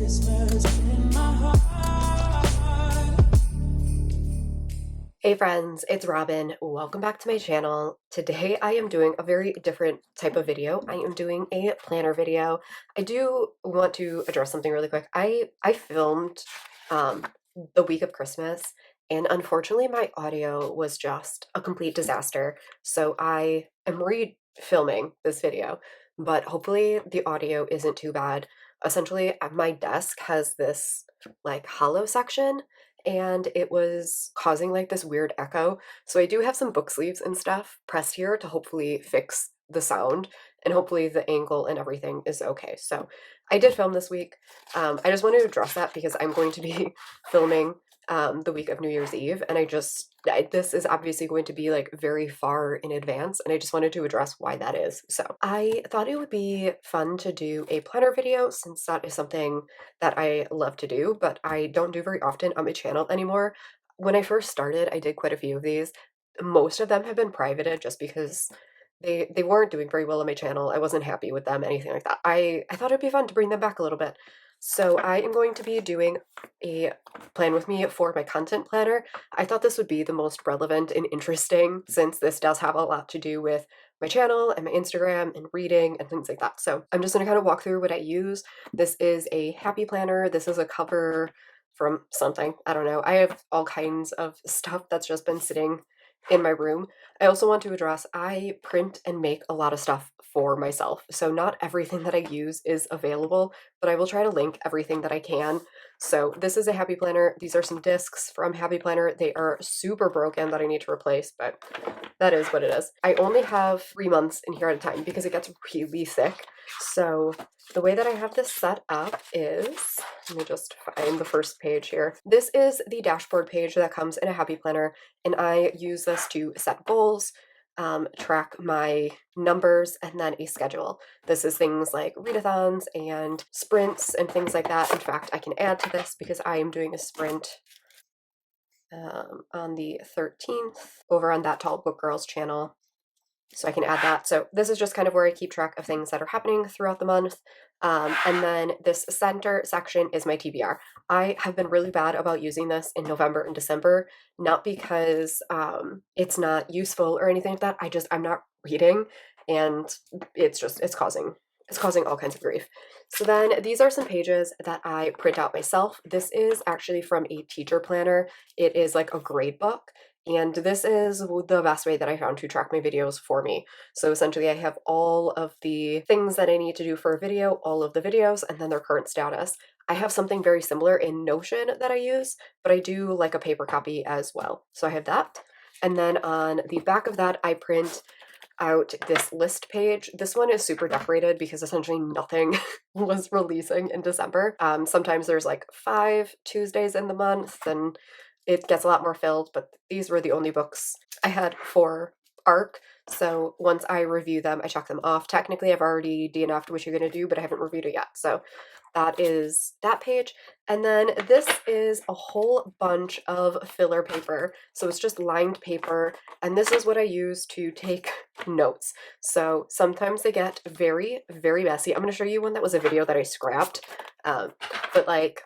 Hey friends, it's Robin. Welcome back to my channel. Today I am doing a very different type of video. I am doing a planner video. I do want to address something really quick. I filmed um, the week of Christmas, and unfortunately my audio was just a complete disaster. So I am re-filming this video, but hopefully the audio isn't too bad. Essentially, my desk has this like hollow section and it was causing like this weird echo. So I do have some book sleeves and stuff pressed here to hopefully fix the sound and hopefully the angle and everything is okay. So I did film this week. I just wanted to address that because I'm going to be filming the week of New Year's Eve, and this is obviously going to be like very far in advance, and I just wanted to address why that is. So I thought it would be fun to do a planner video since that is something that I love to do, but I don't do very often on my channel anymore. When I first started, I did quite a few of these. Most of them have been privated just because they weren't doing very well on my channel. I wasn't happy with them, anything like that. I thought it'd be fun to bring them back a little bit. So I am going to be doing a plan with me for my content planner. I thought this would be the most relevant and interesting since this does have a lot to do with my channel and my Instagram and reading and things like that. So I'm just going to kind of walk through what I use. This is a happy planner. This is a cover from something. I don't know. I have all kinds of stuff that's just been sitting in my room. I also want to address I print and make a lot of stuff for myself. So not everything that I use is available, but I will try to link everything that I can. So this is a Happy Planner. These are some discs from Happy Planner. They are super broken that I need to replace, but that is what it is. I only have 3 months in here at a time because it gets really thick. So the way that I have this set up is, let me just find the first page here. This is the dashboard page that comes in a Happy Planner, and I use this to set goals, track my numbers, and then a schedule. This is things like readathons and sprints and things like that. In fact, I can add to this because I am doing a sprint on the 13th over on That Tall Book Girls channel. So I can add that. So this is just kind of where I keep track of things that are happening throughout the month. And then this center section is my TBR. I have been really bad about using this in November and December, not because it's not useful or anything like that. I'm not reading, and it's causing all kinds of grief. So then these are some pages that I print out myself. This is actually from a teacher planner. It is like a grade book. And this is the best way that I found to track my videos for me. So essentially I have all of the things that I need to do for a video, all of the videos, and then their current status. I have something very similar in Notion that I use, but I do like a paper copy as well. So I have that. And then on the back of that, I print out this list page. This one is super decorated because essentially nothing was releasing in December. Sometimes there's like 5 Tuesdays in the month, and it gets a lot more filled, but these were the only books I had for ARC. So once I review them, I check them off. Technically, I've already DNF'd what you're going to do, but I haven't reviewed it yet. So that is that page. And then this is a whole bunch of filler paper. So it's just lined paper. And this is what I use to take notes. So sometimes they get very, very messy. I'm going to show you one that was a video that I scrapped. But like,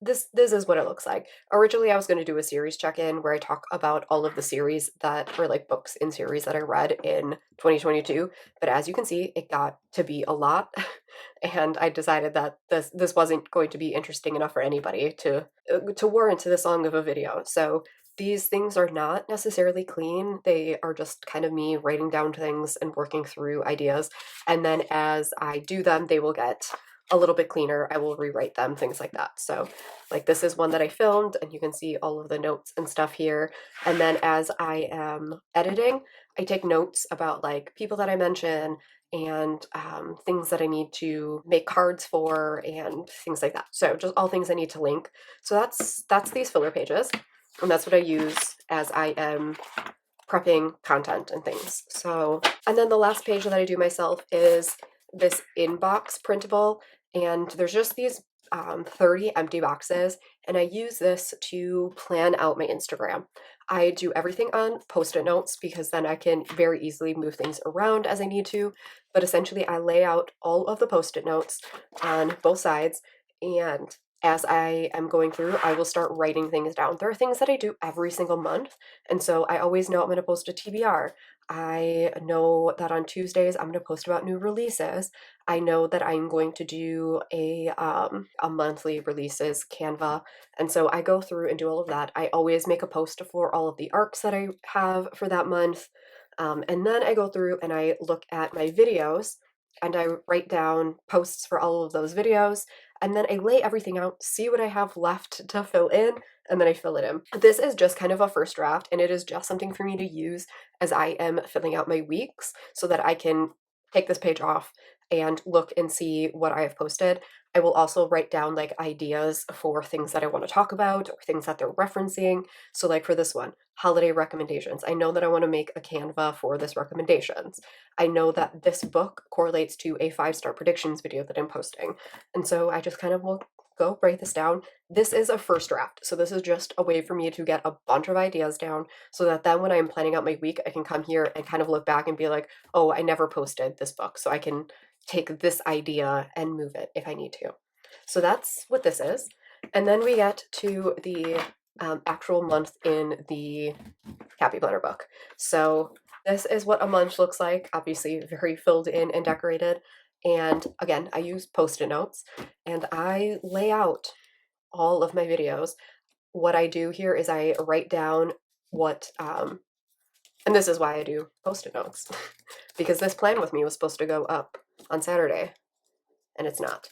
this is what it looks like. Originally, I was going to do a series check-in where I talk about all of the series that were like books in series that I read in 2022. But as you can see, it got to be a lot, and I decided that this wasn't going to be interesting enough for anybody to warrant this long of a video. So these things are not necessarily clean. They are just kind of me writing down things and working through ideas. And then as I do them, they will get a little bit cleaner. I will rewrite them, things like that. So like this is one that I filmed, and you can see all of the notes and stuff here. And then as I am editing, I take notes about like people that I mention and things that I need to make cards for and things like that. So just all things I need to link. So that's these filler pages, and that's what I use as I am prepping content and things. So, and then the last page that I do myself is this inbox printable, and there's just these 30 empty boxes, and I use this to plan out my Instagram. I do everything on post-it notes because then I can very easily move things around as I need to, but essentially I lay out all of the post-it notes on both sides, And as I am going through, I will start writing things down. There are things that I do every single month, and so I always know I'm going to post a TBR. I know that on Tuesdays I'm going to post about new releases. I know that I'm going to do a monthly releases Canva, and so I go through and do all of that. I always make a post for all of the arcs that I have for that month, and then I go through and I look at my videos and I write down posts for all of those videos, and then I lay everything out, see what I have left to fill in, and then I fill it in. This is just kind of a first draft, and it is just something for me to use as I am filling out my weeks so that I can take this page off and look and see what I have posted. I will also write down like ideas for things that I want to talk about or things that they're referencing. So, like for this one, holiday recommendations. I know that I want to make a Canva for this recommendations. I know that this book correlates to a 5-star predictions video that I'm posting. And so I just kind of will go write this down. This is a first draft. So this is just a way for me to get a bunch of ideas down so that then when I'm planning out my week, I can come here and kind of look back and be like, oh, I never posted this book. So I can take this idea and move it if I need to. So that's what this is. And then we get to the actual month in the Happy Planner book. So this is what a month looks like, obviously very filled in and decorated. And again, I use post-it notes and I lay out all of my videos. What I do here is I write down what, and this is why I do post-it notes, because this plan with me was supposed to go up on Saturday and it's not.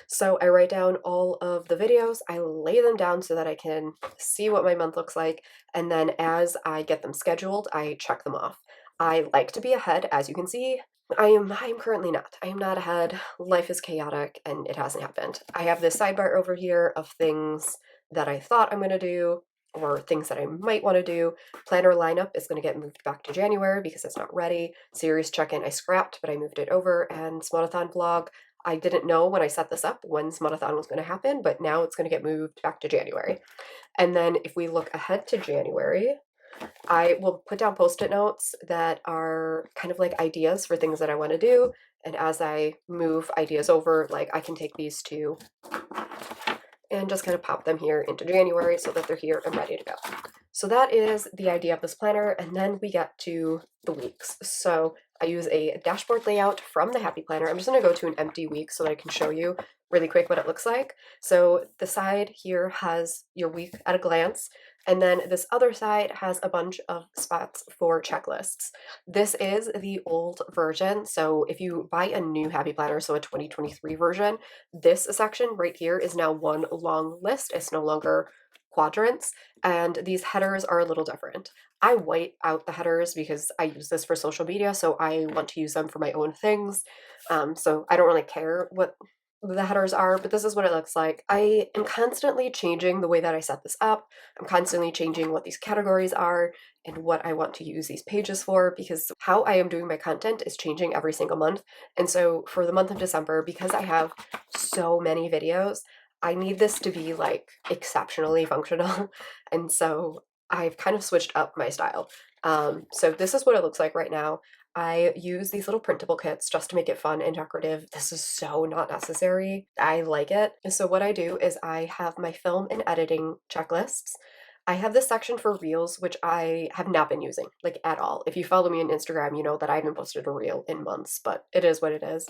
So I write down all of the videos, I lay them down so that I can see what my month looks like, and then as I get them scheduled, I check them off. I like to be ahead, as you can see. I'm currently not. I am not ahead. Life is chaotic and it hasn't happened. I have this sidebar over here of things that I thought I'm going to do or things that I might want to do. Planner lineup is going to get moved back to January because it's not ready. Series check-in I scrapped, but I moved it over. And Smotathon vlog, I didn't know when I set this up when Smotathon was going to happen, but now it's going to get moved back to January. And then if we look ahead to January, I will put down post-it notes that are kind of like ideas for things that I want to do. And as I move ideas over, like I can take these two and just kind of pop them here into January so that they're here and ready to go. So that is the idea of this planner. And then we get to the weeks. So I use a dashboard layout from the Happy Planner. I'm just going to go to an empty week so that I can show you really quick what it looks like. So the side here has your week at a glance. And then this other side has a bunch of spots for checklists. This is the old version. So if you buy a new Happy Planner, so a 2023 version, this section right here is now one long list. It's no longer quadrants, and these headers are a little different. I white out the headers because I use this for social media, so I want to use them for my own things. So I don't really care what the headers are, but this is what it looks like. I am constantly changing the way that I set this up. I'm constantly changing what these categories are and what I want to use these pages for because how I am doing my content is changing every single month. And so for the month of December, because I have so many videos, I need this to be like exceptionally functional. And so I've kind of switched up my style. So this is what it looks like right now. I use these little printable kits just to make it fun and decorative. This is so not necessary. I like it. So what I do is I have my film and editing checklists. I have this section for reels, which I have not been using, like at all. If you follow me on Instagram, you know that I haven't posted a reel in months, but it is what it is.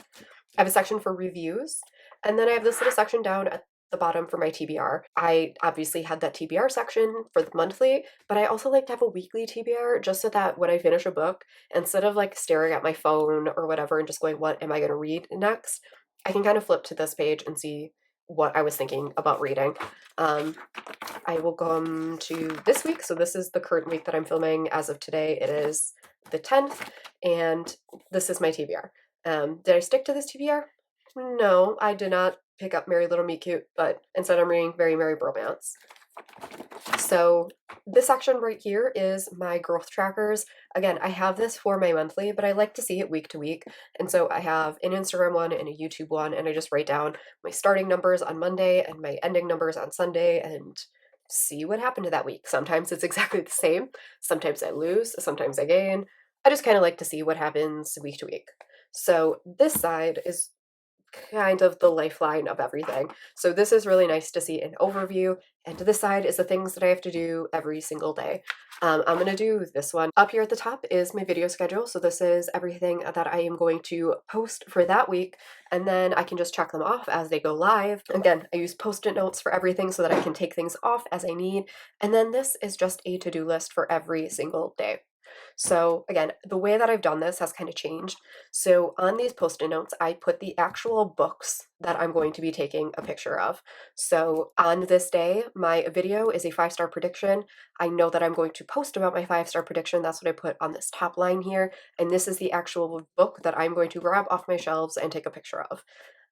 I have a section for reviews, and then I have this little section down at the bottom for my TBR. I obviously had that TBR section for the monthly, but I also like to have a weekly TBR just so that when I finish a book, instead of like staring at my phone or whatever and just going, what am I going to read next? I can kind of flip to this page and see what I was thinking about reading. I will come to this week. So this is the current week that I'm filming as of today. It is the 10th, and this is my TBR. Did I stick to this TBR? No, I did not pick up Merry Little Meet Cute, but instead I'm reading Very Merry Bromance. So this section right here is my growth trackers. Again, I have this for my monthly, but I like to see it week to week. And so I have an Instagram one and a YouTube one, and I just write down my starting numbers on Monday and my ending numbers on Sunday and see what happened to that week. Sometimes it's exactly the same. Sometimes I lose, sometimes I gain. I just kind of like to see what happens week to week. So this side is kind of the lifeline of everything. So this is really nice to see an overview, and to this side is the things that I have to do every single day. I'm going to do this one. Up here at the top is my video schedule. So this is everything that I am going to post for that week, and then I can just check them off as they go live. Again, I use post-it notes for everything so that I can take things off as I need. And then this is just a to-do list for every single day. So again, the way that I've done this has kind of changed. So on these post-it notes, I put the actual books that I'm going to be taking a picture of. So on this day, my video is a 5-star prediction. I know that I'm going to post about my 5-star prediction. That's what I put on this top line here. And this is the actual book that I'm going to grab off my shelves and take a picture of.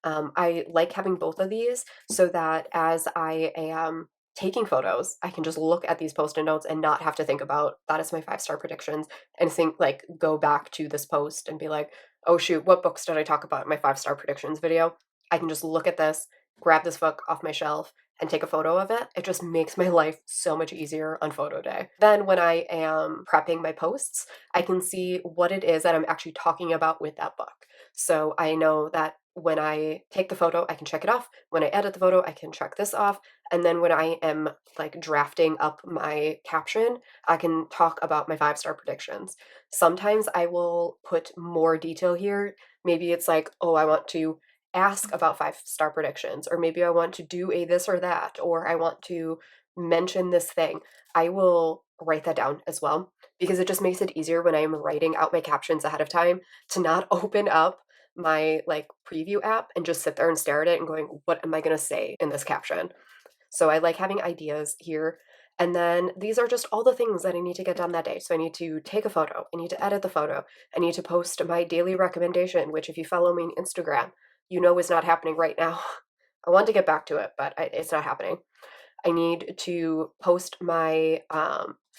I like having both of these so that as I am taking photos, I can just look at these post-it notes and not have to think about that is my 5-star predictions and think like go back to this post and be like, oh shoot, what books did I talk about in my 5-star predictions video? I can just look at this, grab this book off my shelf, and take a photo of it. It just makes my life so much easier on photo day. Then when I am prepping my posts, I can see what it is that I'm actually talking about with that book. So I know that when I take the photo, I can check it off. When I edit the photo, I can check this off. And then when I am like drafting up my caption, I can talk about my 5-star predictions. Sometimes I will put more detail here. Maybe it's like, oh, I want to ask about 5-star predictions, or maybe I want to do a this or that, or I want to mention this thing. I will write that down as well because it just makes it easier when I'm writing out my captions ahead of time to not open up my like preview app and just sit there and stare at it and going, what am I going to say in this caption? So I like having ideas here. And then these are just all the things that I need to get done that day. So I need to take a photo, I need to edit the photo, I need to post my daily recommendation, which if you follow me on Instagram, you know is not happening right now. I want to get back to it, but it's not happening. I need to post my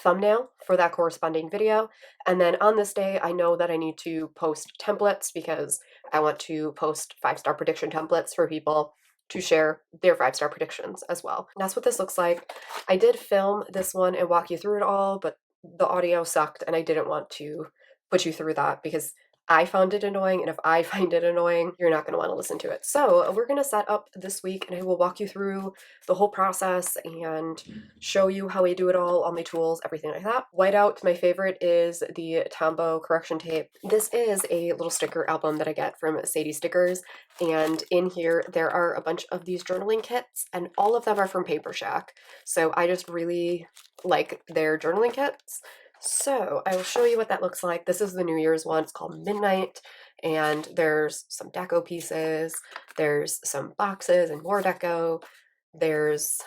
thumbnail for that corresponding video. And then on this day, I know that I need to post templates because I want to post 5-star prediction templates for people to share their 5-star predictions as well. And that's what this looks like. I did film this one and walk you through it all, but the audio sucked and I didn't want to put you through that because I found it annoying, and if I find it annoying, you're not going to want to listen to it. So we're going to set up this week, and I will walk you through the whole process and show you how I do it all, my tools, everything like that. Whiteout, my favorite, is the Tombow correction tape. This is a little sticker album that I get from Sadie Stickers, and in here there are a bunch of these journaling kits, and all of them are from Paper Shack. So I just really like their journaling kits. So I will show you what that looks like. This is the New Year's one. It's called Midnight, and there's some deco pieces. There's some boxes and more deco. There's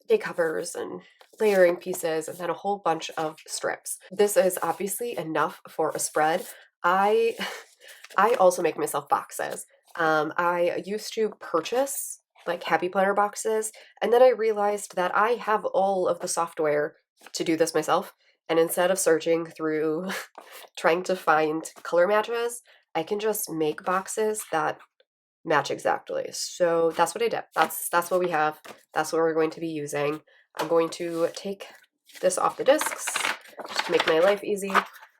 day covers and layering pieces, and then a whole bunch of strips. This is obviously enough for a spread. I I also make myself boxes. I used to purchase like Happy Planner boxes, and then I realized that I have all of the software to do this myself. And instead of searching through trying to find color matches, I can just make boxes that match exactly. So that's what I did. That's what we have. That's what we're going to be using. I'm going to take this off the discs just to make my life easy.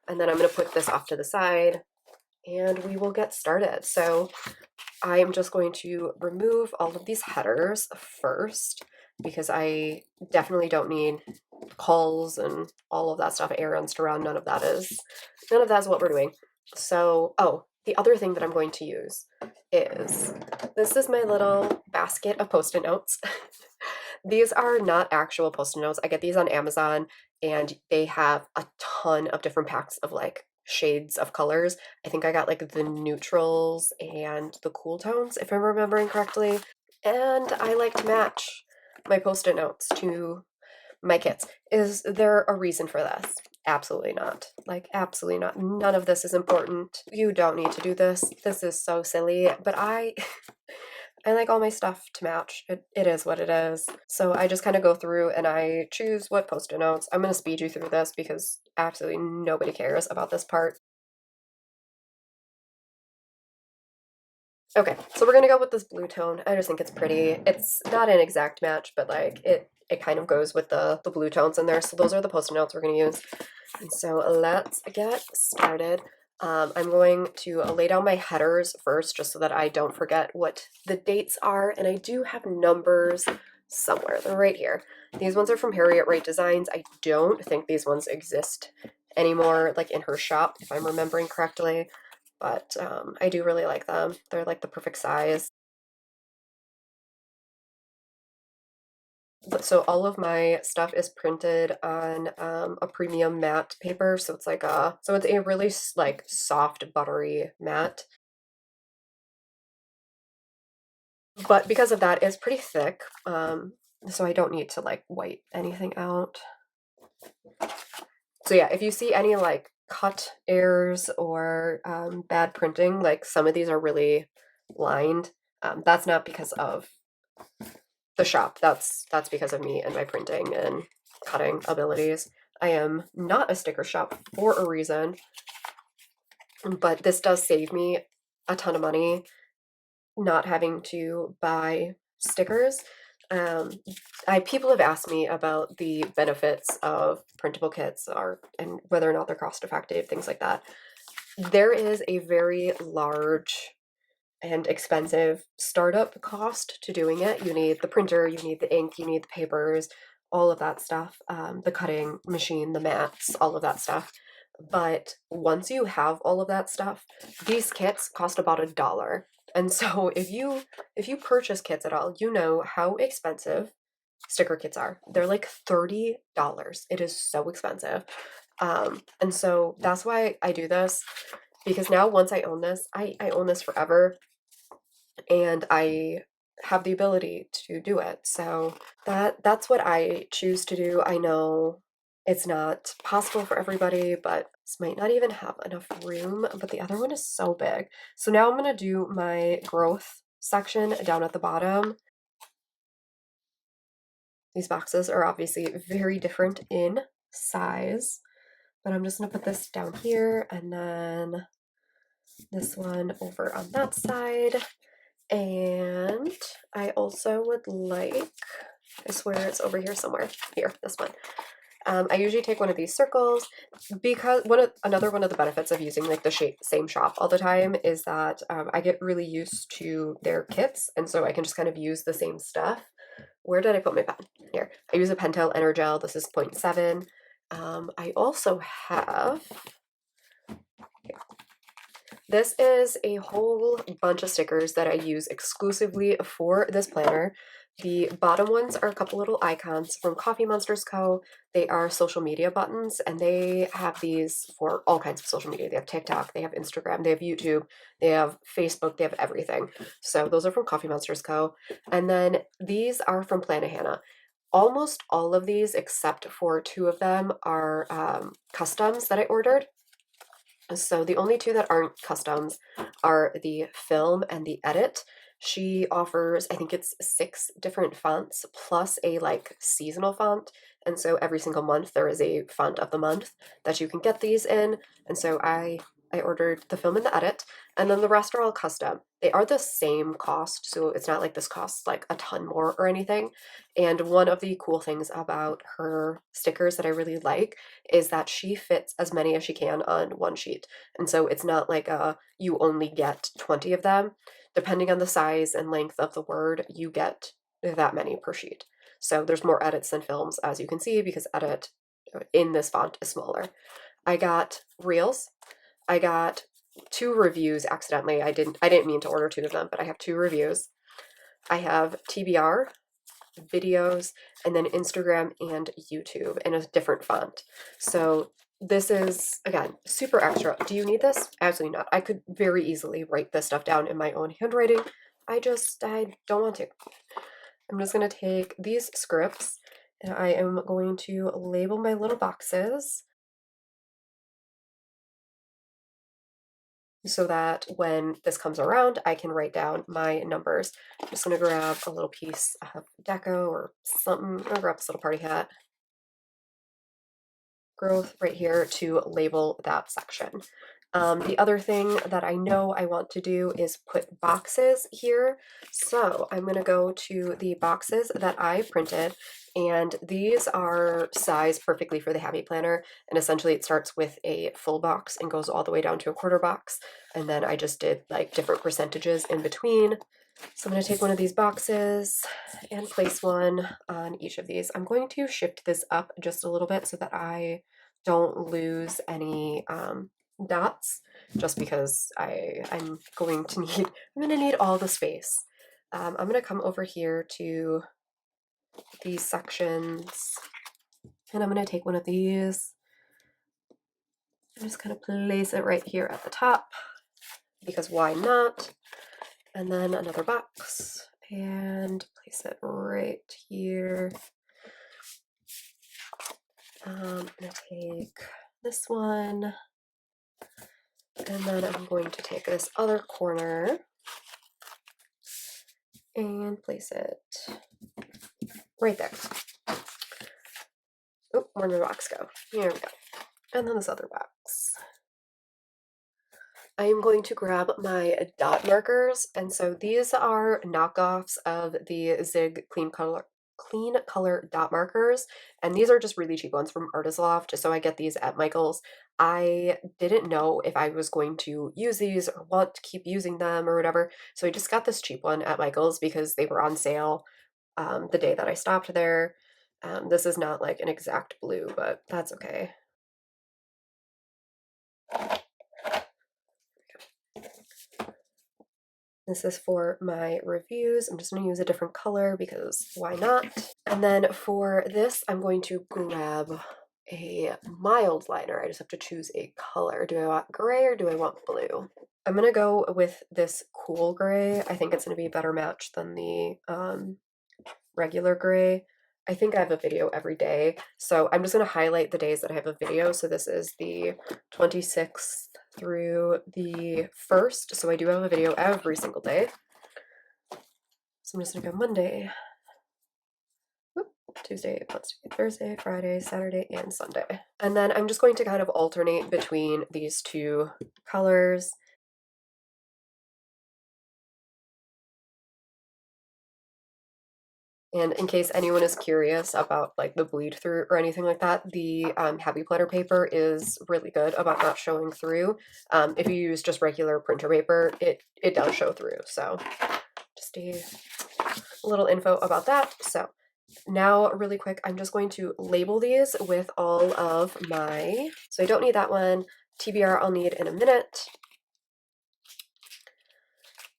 And then I'm going to put this off to the side and we will get started. So I'm just going to remove all of these headers first because I definitely don't need calls and all of that stuff, errands to run. None of that is what we're doing. So, oh, the other thing that I'm going to use is this is my little basket of post-it notes. These are not actual post-it notes. I get these on Amazon and they have a ton of different packs of like shades of colors. I think I got like the neutrals and the cool tones, if I'm remembering correctly. And I like to match my post-it notes to my kits. Is there a reason for this? Absolutely not. Like, absolutely not. None of this is important. You don't need to do this. This is so silly. But I like all my stuff to match. It is what it is. So I just kind of go through and I choose what post-it notes. I'm going to speed you through this because absolutely nobody cares about this part. Okay, so we're gonna go with this blue tone. I just think it's pretty. It's not an exact match, but like it kind of goes with the blue tones in there. So those are the post-it notes we're gonna use. And so let's get started. I'm going to lay down my headers first just so that I don't forget what the dates are. And I do have numbers somewhere. They're right here. These ones are from Harriet Wright Designs. I don't think these ones exist anymore, like in her shop, if I'm remembering correctly. But I do really like them. They're like the perfect size. So all of my stuff is printed on a premium matte paper. So it's like so it's a really like soft, buttery matte. But because of that, it's pretty thick. So I don't need to like white anything out. So yeah, if you see any like cut errors or bad printing, like some of these are really lined, that's not because of the shop. That's because of me and my printing and cutting abilities. I am not a sticker shop for a reason, but this does save me a ton of money not having to buy stickers. Um, people have asked me about the benefits of printable kits or and whether or not they're cost effective, things like that. There is a very large and expensive startup cost to doing it. You need the printer, you need the ink, you need the papers, all of that stuff, the cutting machine, the mats, all of that stuff. But once you have all of that stuff, these kits cost about $1. And so if you purchase kits at all, you know how expensive sticker kits are. They're like $30. It is so expensive. And so that's why I do this because now once I own this, I own this forever and I have the ability to do it. So that's what I choose to do. I know it's not possible for everybody, but this might not even have enough room, but the other one is so big. So now I'm going to do my growth section down at the bottom. These boxes are obviously very different in size, but I'm just going to put this down here and then this one over on that side. And I also would like, I swear it's over here somewhere. Here, this one. I usually take one of these circles because another one of the benefits of using like the same shop all the time is that I get really used to their kits, and so I can just kind of use the same stuff. Where did I put my pen? Here. I use a Pentel Energel. This is 0.7. I also have this is a whole bunch of stickers that I use exclusively for this planner. The bottom ones are a couple little icons from Coffee Monsters Co. They are social media buttons, and they have these for all kinds of social media. They have TikTok, they have Instagram, they have YouTube, they have Facebook, they have everything. So those are from Coffee Monsters Co. And then these are from Planahanna. Almost all of these, except for two of them, are customs that I ordered. So the only two that aren't customs are the film and the edit. She offers, I think it's 6 different fonts plus a like seasonal font. And so every single month there is a font of the month that you can get these in. And so I ordered the film and the edit, and then the rest are all custom. They are the same cost, so it's not like this costs like a ton more or anything. And one of the cool things about her stickers that I really like is that she fits as many as she can on one sheet. And so it's not like you only get 20 of them. Depending on the size and length of the word, you get that many per sheet. So there's more edits than films, as you can see, because edit in this font is smaller. I got reels. I got 2 reviews accidentally. I didn't mean to order 2 of them, but I have 2 reviews. I have TBR, videos, and then Instagram and YouTube in a different font. So this is, again, super extra. Do you need this? Absolutely not. I could very easily write this stuff down in my own handwriting. I don't want to. I'm just going to take these scripts and I am going to label my little boxes so that when this comes around, I can write down my numbers. I'm just going to grab a little piece of deco or something. I'm going to grab this little party hat. Growth right here to label that section. The other thing that I know I want to do is put boxes here. So I'm going to go to the boxes that I printed, and these are sized perfectly for the Happy Planner. And essentially it starts with a full box and goes all the way down to a quarter box. And then I just did like different percentages in between. So I'm going to take one of these boxes and place one on each of these. I'm going to shift this up just a little bit so that I don't lose any dots, just because I'm going to need all the space. I'm going to come over here to these sections, and I'm going to take one of these and just kind of place it right here at the top, because why not? And then another box and place it right here. I'm going to take this one, and then I'm going to take this other corner and place it right there. Oh, where did the box go? Here we go. And then this other box. I am going to grab my dot markers, and so these are knockoffs of the Zig Clean Color dot markers, and these are just really cheap ones from Artist Loft, so I get these at Michael's. I didn't know if I was going to use these or want to keep using them or whatever, so I just got this cheap one at Michael's because they were on sale the day that I stopped there. This is not like an exact blue, but that's okay. This is for my reviews. I'm just going to use a different color because why not? And then for this, I'm going to grab a mild liner. I just have to choose a color. Do I want gray or do I want blue? I'm going to go with this cool gray. I think it's going to be a better match than the regular gray. I think I have a video every day, so I'm just going to highlight the days that I have a video. So this is the 26th through the 1st, so I do have a video every single day. So I'm just going to go Monday, Tuesday, Wednesday, Thursday, Friday, Saturday, and Sunday. And then I'm just going to kind of alternate between these two colors. And in case anyone is curious about like the bleed through or anything like that, the Happy Planner paper is really good about not showing through. If you use just regular printer paper, it does show through. So just a little info about that. So now really quick, I'm just going to label these with all of my, so I don't need that one. TBR I'll need in a minute.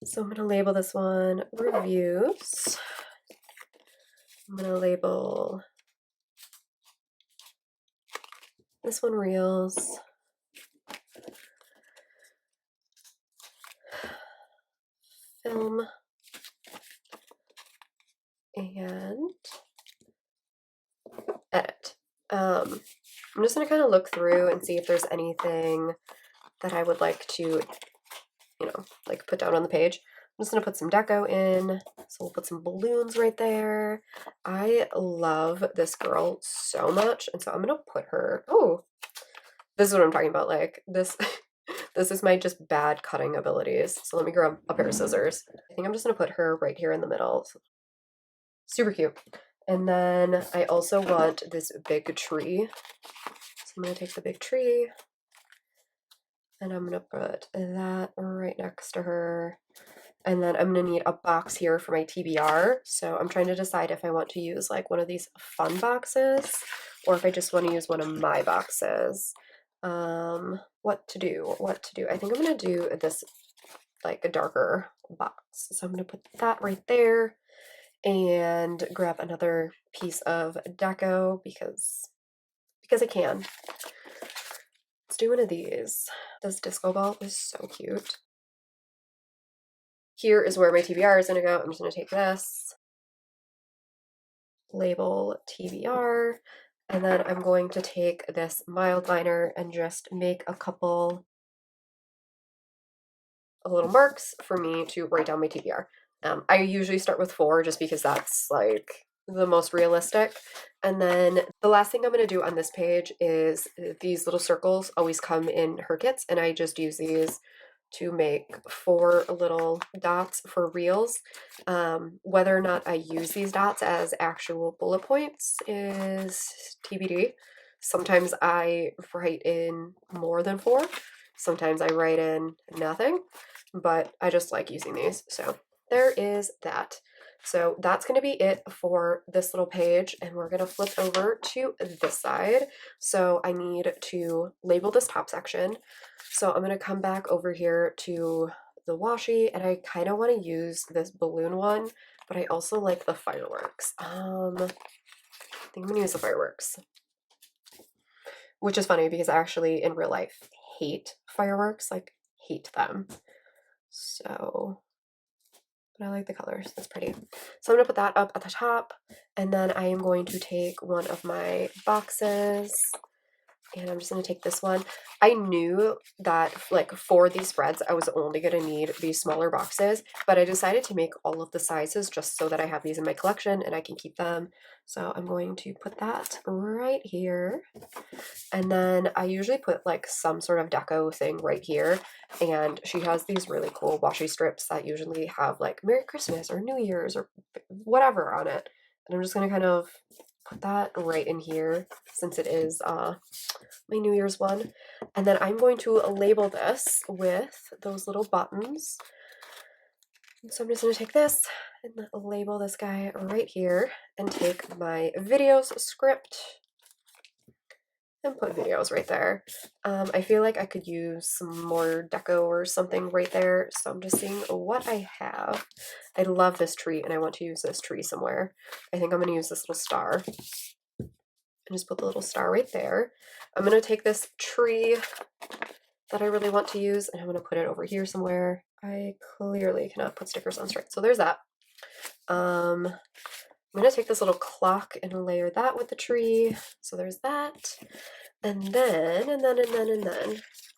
So I'm going to label this one reviews. I'm going to label this one reels. Film. And edit. I'm just going to kind of look through and see if there's anything that I would like to, like put down on the page. I'm just going to put some deco in. So we'll put some balloons right there. I love this girl so much. And so I'm going to put her, oh, this is what I'm talking about. Like this, this is my just bad cutting abilities. So let me grab a pair of scissors. I think I'm just going to put her right here in the middle. Super cute. And then I also want this big tree. So I'm going to take the big tree and I'm going to put that right next to her. And then I'm going to need a box here for my TBR. So I'm trying to decide if I want to use like one of these fun boxes or if I just want to use one of my boxes. What to do? I think I'm going to do this like a darker box. So I'm going to put that right there and grab another piece of deco because I can. Let's do one of these. This disco ball is so cute. Here is where my TBR is going to go. I'm just going to take this, label TBR, and then I'm going to take this mild liner and just make a couple of little marks for me to write down my TBR. I usually start with 4 just because that's like the most realistic. And then the last thing I'm going to do on this page is these little circles always come in her kits, and I just use these to make 4 little dots for reels. Whether or not I use these dots as actual bullet points is TBD. Sometimes I write in more than 4. Sometimes I write in nothing, but I just like using these. So there is that. So that's going to be it for this little page, and we're going to flip over to this side. So I need to label this top section. So I'm going to come back over here to the washi, and I kind of want to use this balloon one, but I also like the fireworks. I think I'm going to use the fireworks, which is funny because I actually in real life hate fireworks, like hate them. So, but I like the colors, that's pretty. So I'm gonna put that up at the top, and then I am going to take one of my boxes, and I'm just gonna take this one. I knew that like for these spreads, I was only gonna need these smaller boxes, but I decided to make all of the sizes just so that I have these in my collection and I can keep them. So I'm going to put that right here. And then I usually put like some sort of deco thing right here. And she has these really cool washi strips that usually have like Merry Christmas or New Year's or whatever on it. And I'm just gonna kind of put that right in here since it is my New Year's one. And then I'm going to label this with those little buttons. So I'm just going to take this and label this guy right here and take my videos script and put videos right there. I feel like I could use some more deco or something right there. So I'm just seeing what I have. I love this tree and I want to use this tree somewhere. I think I'm going to use this little star. And just put the little star right there. I'm going to take this tree that I really want to use and I'm going to put it over here somewhere. I clearly cannot put stickers on straight. So there's that. I'm going to take this little clock and layer that with the tree. So there's that. And then,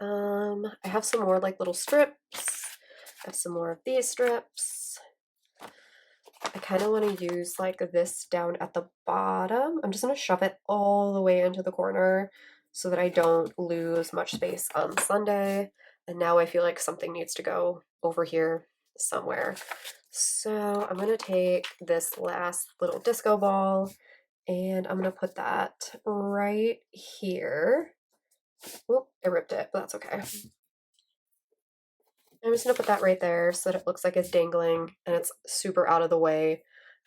I have some more like little strips. I have some more of these strips. I kind of want to use like this down at the bottom. I'm just going to shove it all the way into the corner so that I don't lose much space on Sunday. And now I feel like something needs to go over here somewhere. So I'm going to take this last little disco ball and I'm going to put that right here. Oop, I ripped it, but that's okay. I'm just going to put that right there so that it looks like it's dangling and it's super out of the way.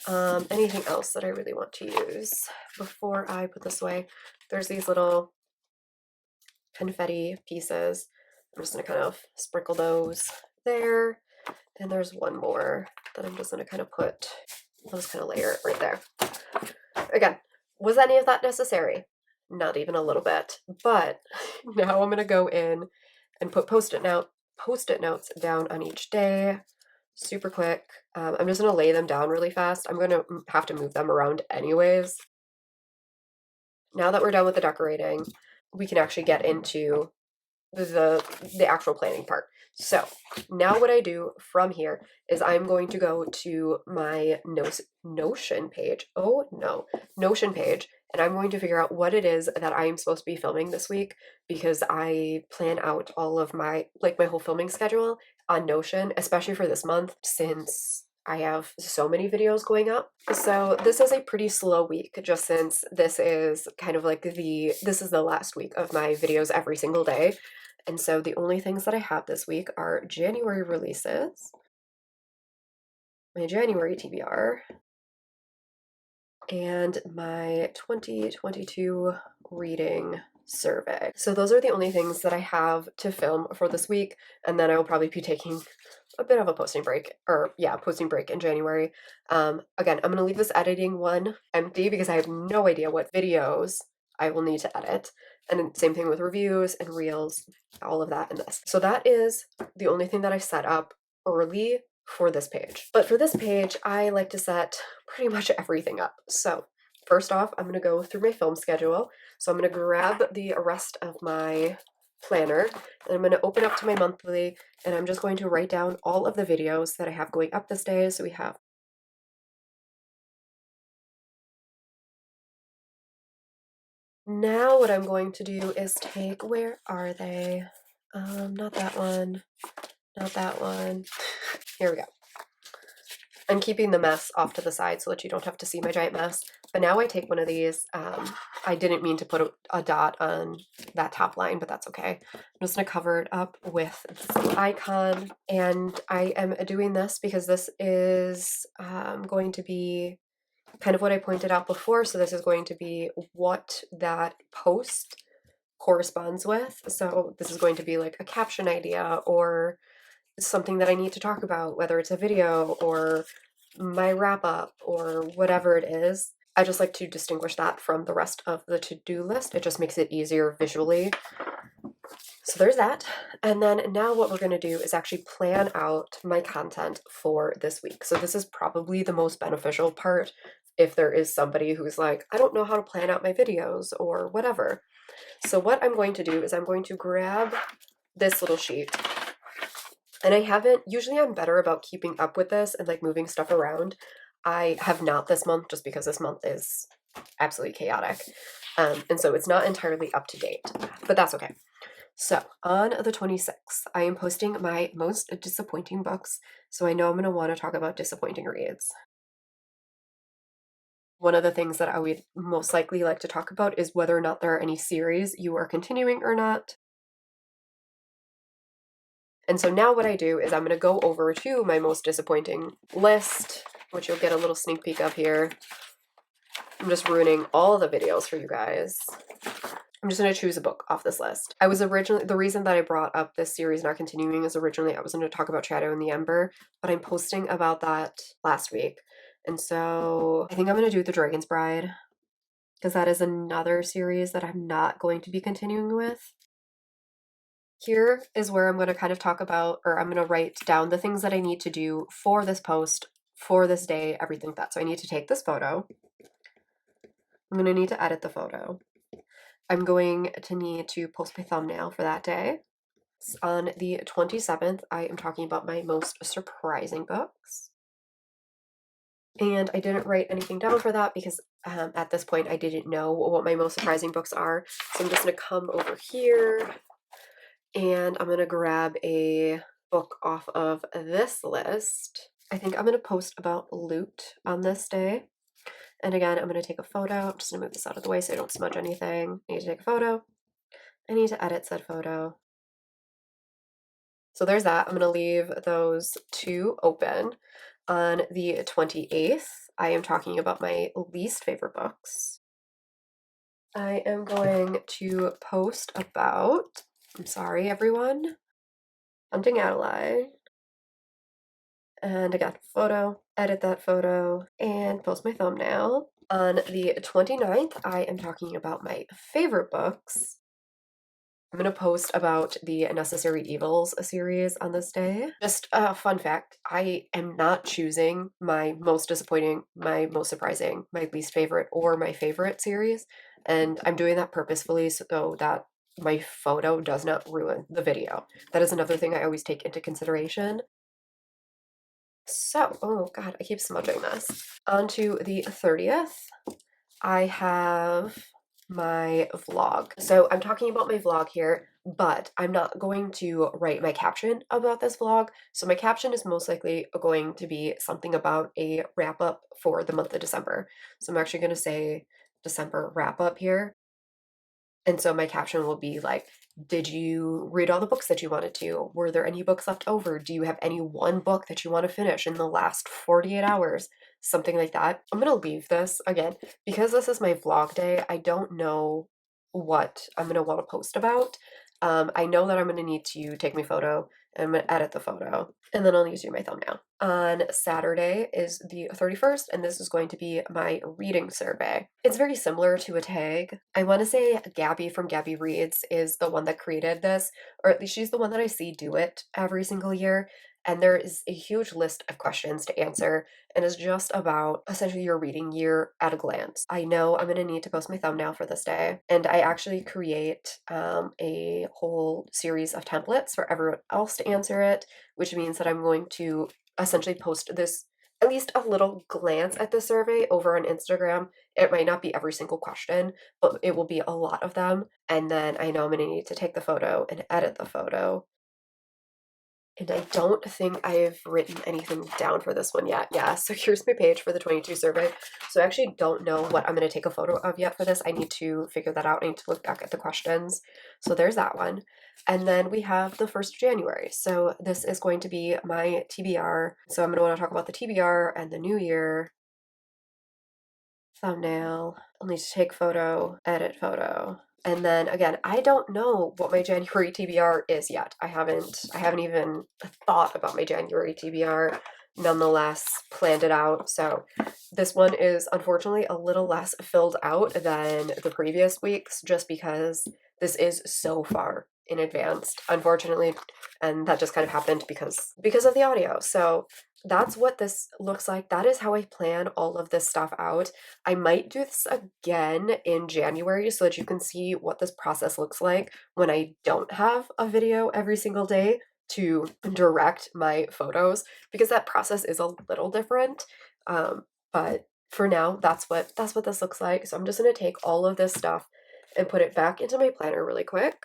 Anything else that I really want to use before I put this away? There's these little confetti pieces. I'm just going to kind of sprinkle those there. And there's one more that I'm just going to kind of put, I'll just kind of layer it right there. Again, was any of that necessary? Not even a little bit. But now I'm going to go in and put post-it notes down on each day, super quick. I'm just going to lay them down really fast. I'm going to have to move them around anyways. Now that we're done with the decorating, we can actually get into the actual planning part. So now what I do from here is I'm going to go to my Notion page. Oh no, Notion page. And I'm going to figure out what it is that I am supposed to be filming this week because I plan out all of my whole filming schedule on Notion, especially for this month since I have so many videos going up. So this is a pretty slow week just since this is kind of like this is the last week of my videos every single day. And so the only things that I have this week are January releases, my January TBR, and my 2022 reading survey. So those are the only things that I have to film for this week. And then I will probably be taking a bit of a posting break in January. Again, I'm going to leave this editing one empty because I have no idea what videos I will need to edit. And same thing with reviews and reels, all of that in this. So that is the only thing that I set up early for this page. But for this page, I like to set pretty much everything up. So first off, I'm going to go through my film schedule. So I'm going to grab the rest of my planner and I'm going to open up to my monthly and I'm just going to write down all of the videos that I have going up this day. So we have Now what I'm going to do is take, where are they? Not that one, not that one. Here we go. I'm keeping the mess off to the side so that you don't have to see my giant mess. But now I take one of these. I didn't mean to put a dot on that top line, but that's okay. I'm just going to cover it up with this little icon. And I am doing this because this is going to be kind of what I pointed out before. So this is going to be what that post corresponds with. So this is going to be like a caption idea or something that I need to talk about, whether it's a video or my wrap up or whatever it is. I just like to distinguish that from the rest of the to-do list. It just makes it easier visually. So there's that. And then now what we're going to do is actually plan out my content for this week. So this is probably the most beneficial part if there is somebody who's like, I don't know how to plan out my videos or whatever. So what I'm going to do is I'm going to grab this little sheet. And I haven't, usually I'm better about keeping up with this and like moving stuff around. I have not this month just because this month is absolutely chaotic. And so it's not entirely up to date, but that's okay. So on the 26th, I am posting my most disappointing books. So I know I'm going to want to talk about disappointing reads. One of the things that I would most likely like to talk about is whether or not there are any series you are continuing or not. And so now what I do is I'm going to go over to my most disappointing list, which you'll get a little sneak peek of here. I'm just ruining all the videos for you guys. I'm just going to choose a book off this list. I was originally, the reason that I brought up this series not continuing is originally I was going to talk about Shadow and the Ember, but I'm posting about that last week. And so I think I'm going to do The Dragon's Bride because that is another series that I'm not going to be continuing with. Here is where I'm going to kind of talk about, or I'm going to write down the things that I need to do for this post, for this day, everything like that. So I need to take this photo. I'm going to need to edit the photo. I'm going to need to post my thumbnail for that day. On the 27th, I am talking about my most surprising books. And I didn't write anything down for that because at this point I didn't know what my most surprising books are. So I'm just going to come over here and I'm going to grab a book off of this list. I think I'm going to post about loot on this day. And again, I'm going to take a photo. I'm just going to move this out of the way so I don't smudge anything. I need to take a photo. I need to edit said photo. So there's that. I'm going to leave those two open. On the 28th, I am talking about my least favorite books. I am going to post about, I'm sorry everyone, Hunting Adelaide. And again, photo, edit that photo, and post my thumbnail. On the 29th, I am talking about my favorite books. I'm going to post about the Necessary Evils series on this day. Just a fun fact, I am not choosing my most disappointing, my most surprising, my least favorite, or my favorite series. And I'm doing that purposefully so that my photo does not ruin the video. That is another thing I always take into consideration. So, oh god, I keep smudging this. On to the 30th, I have my vlog. So I'm talking about my vlog here, but I'm not going to write my caption about this vlog. So my caption is most likely going to be something about a wrap up for the month of December. So I'm actually going to say December wrap up here. And so my caption will be like, did you read all the books that you wanted to? Were there any books left over? Do you have any one book that you want to finish in the last 48 hours? Something like that. I'm going to leave this again because this is my vlog day. I don't know what I'm going to want to post about. I know that I'm going to need to take my photo and I'm going to edit the photo and then I'll need to do my thumbnail. On Saturday is the 31st and this is going to be my reading survey. It's very similar to a tag. I want to say Gabby from Gabby Reads is the one that created this, or at least she's the one that I see do it every single year. And there is a huge list of questions to answer, and it's just about essentially your reading year at a glance. I know I'm going to need to post my thumbnail for this day, and I actually create a whole series of templates for everyone else to answer it, which means that I'm going to essentially post this at least a little glance at the survey over on Instagram. It might not be every single question, but it will be a lot of them. And then I know I'm going to need to take the photo and edit the photo. And I don't think I've written anything down for this one yet. Yeah, so here's my page for the 22 survey. So I actually don't know what I'm going to take a photo of yet for this. I need to figure that out. I need to look back at the questions. So there's that one. And then we have the 1st of January. So this is going to be my TBR. So I'm going to want to talk about the TBR and the new year. Thumbnail. I'll need to take photo, edit photo. And then again, I don't know what my January TBR is yet. I haven't even thought about my January TBR, nonetheless planned it out. So this one is unfortunately a little less filled out than the previous weeks just because this is so far in advance, unfortunately, and that just kind of happened because of the audio. So that's what this looks like. That is how I plan all of this stuff out. I might do this again in January so that you can see what this process looks like when I don't have a video every single day to direct my photos, because that process is a little different. But for now, that's what this looks like. So I'm just going to take all of this stuff and put it back into my planner really quick.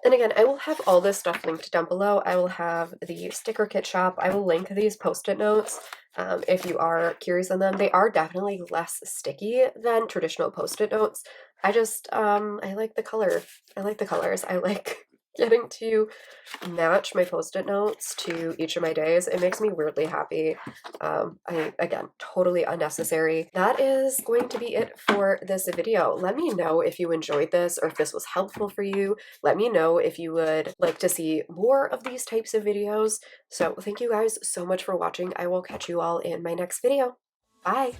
And again, I will have all this stuff linked down below. I will have the sticker kit shop. I will link these post-it notes if you are curious on them. They are definitely less sticky than traditional post-it notes. I just, I like the color. I like the colors. I like getting to match my post-it notes to each of my days. It makes me weirdly happy. Again, totally unnecessary. That is going to be it for this video. Let me know if you enjoyed this or if this was helpful for you. Let me know if you would like to see more of these types of videos. So thank you guys so much for watching. I will catch you all in my next video. Bye!